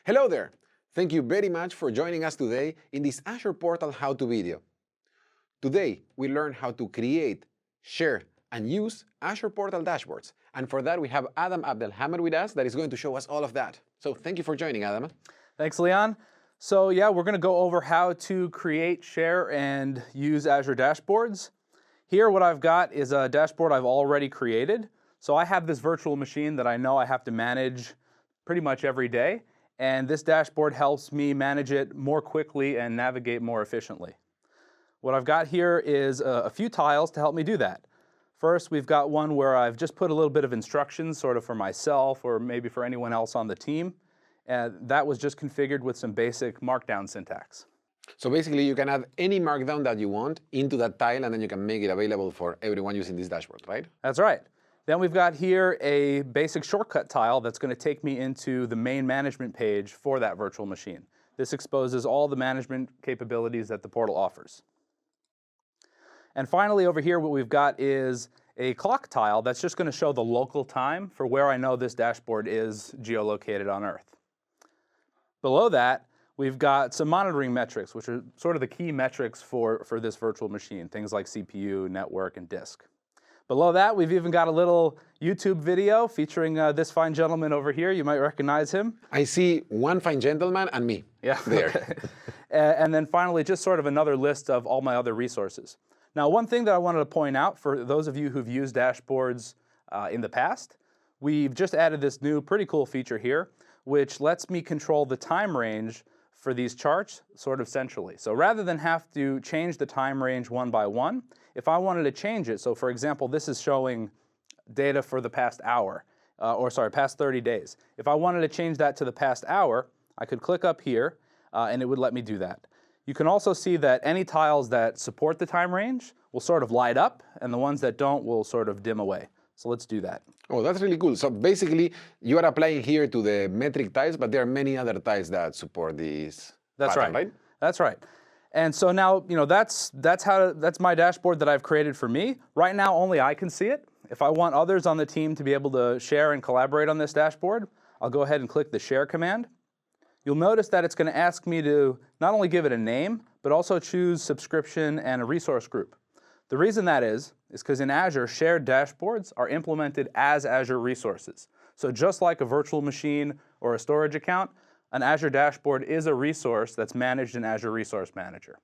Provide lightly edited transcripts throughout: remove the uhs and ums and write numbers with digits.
Hello there! Thank you very much for joining us today in this Azure Portal how-to video. Today, we learn how to create, share, and use Azure Portal dashboards. And for that, we have Adam Abdelhamid with us that is going to show us all of that. So thank you for joining, Adam. Thanks, Leon. So yeah, we're going to go over how to create, share, and use Azure dashboards. Here, what I've got is a dashboard I've already created. So I have this virtual machine that I know I have to manage pretty much every day. And this dashboard helps me manage it more quickly and navigate more efficiently. What I've got here is a few tiles to help me do that. First, we've got one where I've just put a little bit of instructions sort of for myself or maybe for anyone else on the team. And that was just configured with some basic Markdown syntax. So basically, you can add any Markdown that you want into that tile, and then you can make it available for everyone using this dashboard, right? That's right. Then we've got here a basic shortcut tile that's going to take me into the main management page for that virtual machine. This exposes all the management capabilities that the portal offers. And finally, over here, what we've got is a clock tile that's just going to show the local time for where I know this dashboard is geolocated on Earth. Below that, we've got some monitoring metrics, which are sort of the key metrics for this virtual machine, things like CPU, network, and disk. Below that, we've even got a little YouTube video featuring this fine gentleman over here. You might recognize him. I see one fine gentleman and me there. Okay. And then finally, just sort of another list of all my other resources. Now, one thing that I wanted to point out for those of you who've used dashboards in the past, we've just added this new pretty cool feature here, which lets me control the time range for these charts sort of centrally. So rather than have to change the time range one by one, if I wanted to change it, so for example, this is showing data for the past hour, past 30 days. If I wanted to change that to the past hour, I could click up here and it would let me do that. You can also see that any tiles that support the time range will sort of light up, and the ones that don't will sort of dim away. So let's do that. Oh, that's really cool. So basically, you are applying here to the metric tiles, but there are many other tiles that support this pattern, right? That's right. And so now, that's my dashboard that I've created for me. Right now, only I can see it. If I want others on the team to be able to share and collaborate on this dashboard, I'll go ahead and click the share command. You'll notice that it's going to ask me to not only give it a name, but also choose subscription and a resource group. The reason that is because in Azure, shared dashboards are implemented as Azure resources. So just like a virtual machine or a storage account, an Azure dashboard is a resource that's managed in Azure Resource Manager.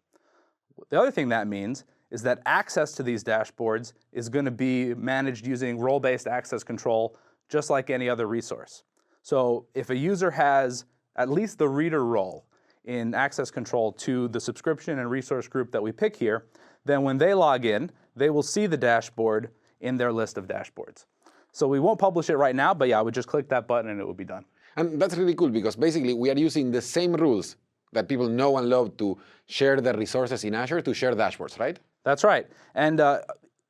The other thing that means is that access to these dashboards is going to be managed using role-based access control, just like any other resource. So if a user has at least the reader role in access control to the subscription and resource group that we pick here, then when they log in, they will see the dashboard in their list of dashboards. So we won't publish it right now, but yeah, I would just click that button and it would be done. And that's really cool because basically we are using the same rules that people know and love to share their resources in Azure to share dashboards, right? That's right. And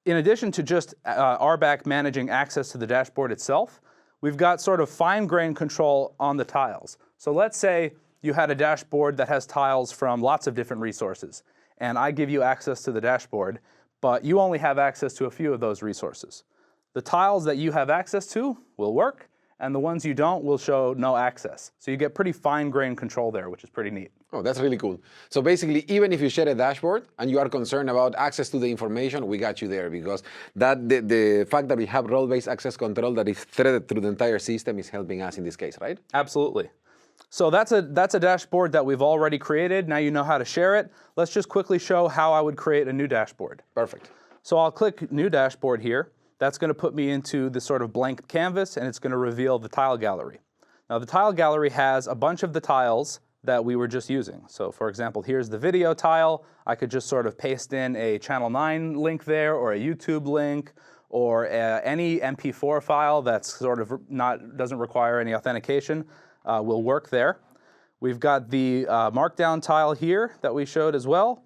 in addition to just RBAC managing access to the dashboard itself, we've got sort of fine-grained control on the tiles. So let's say you had a dashboard that has tiles from lots of different resources, and I give you access to the dashboard, but you only have access to a few of those resources. The tiles that you have access to will work, and the ones you don't will show no access. So you get pretty fine-grained control there, which is pretty neat. Oh, that's really cool. So basically, even if you share a dashboard and you are concerned about access to the information, we got you there because the fact that we have role-based access control that is threaded through the entire system is helping us in this case, right? Absolutely. So that's a dashboard that we've already created. Now you know how to share it. Let's just quickly show how I would create a new dashboard. Perfect. So I'll click New Dashboard here. That's going to put me into this sort of blank canvas, and it's going to reveal the tile gallery. Now the tile gallery has a bunch of the tiles that we were just using. So for example, here's the video tile. I could just sort of paste in a Channel 9 link there, or a YouTube link, or any MP4 file that's sort of doesn't require any authentication will work there. We've got the Markdown tile here that we showed as well,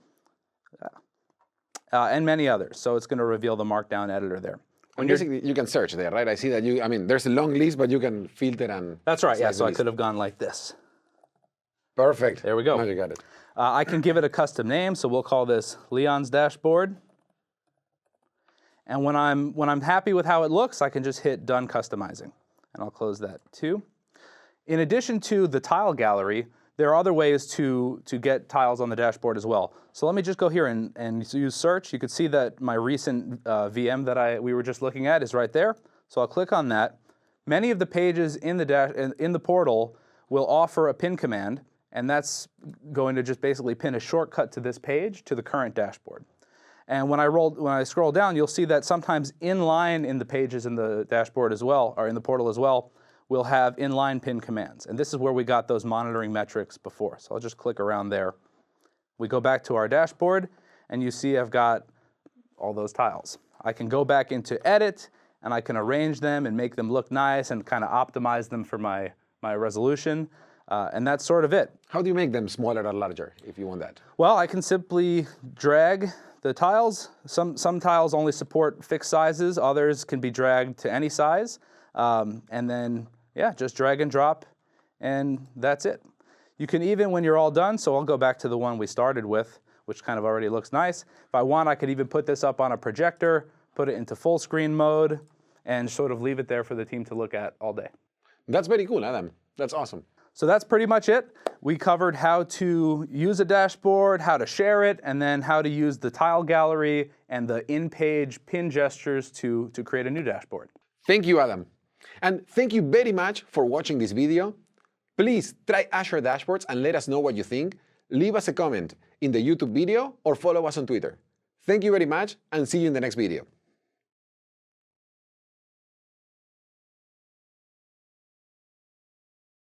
and many others. So it's going to reveal the Markdown editor there. And basically, you can search there, right? I see that there's a long list, but you can filter and... That's right, yeah, so I could have gone like this. Perfect. There we go. Now you got it. I can give it a custom name, so we'll call this Leon's dashboard. And when I'm happy with how it looks, I can just hit Done Customizing. And I'll close that too. In addition to the tile gallery, there are other ways to get tiles on the dashboard as well. So let me just go here and use search. You can see that my recent VM that we were just looking at is right there. So I'll click on that. Many of the pages in the portal will offer a pin command, and that's going to just basically pin a shortcut to this page to the current dashboard. And when I scroll down, you'll see that sometimes inline in the pages in the dashboard as well, or in the portal as well, we'll have inline pin commands. And this is where we got those monitoring metrics before. So I'll just click around there. We go back to our dashboard, and you see I've got all those tiles. I can go back into edit, and I can arrange them and make them look nice and kind of optimize them for my resolution. And that's sort of it. How do you make them smaller or larger if you want that? Well, I can simply drag the tiles. Some tiles only support fixed sizes. Others can be dragged to any size. And then, yeah, just drag and drop, and that's it. You can even, when you're all done, so I'll go back to the one we started with, which kind of already looks nice. If I want, I could even put this up on a projector, put it into full screen mode, and sort of leave it there for the team to look at all day. That's very cool, Adam. That's awesome. So that's pretty much it. We covered how to use a dashboard, how to share it, and then how to use the tile gallery and the in-page pin gestures to create a new dashboard. Thank you, Adam. And thank you very much for watching this video. Please try Azure Dashboards and let us know what you think. Leave us a comment in the YouTube video or follow us on Twitter. Thank you very much and see you in the next video.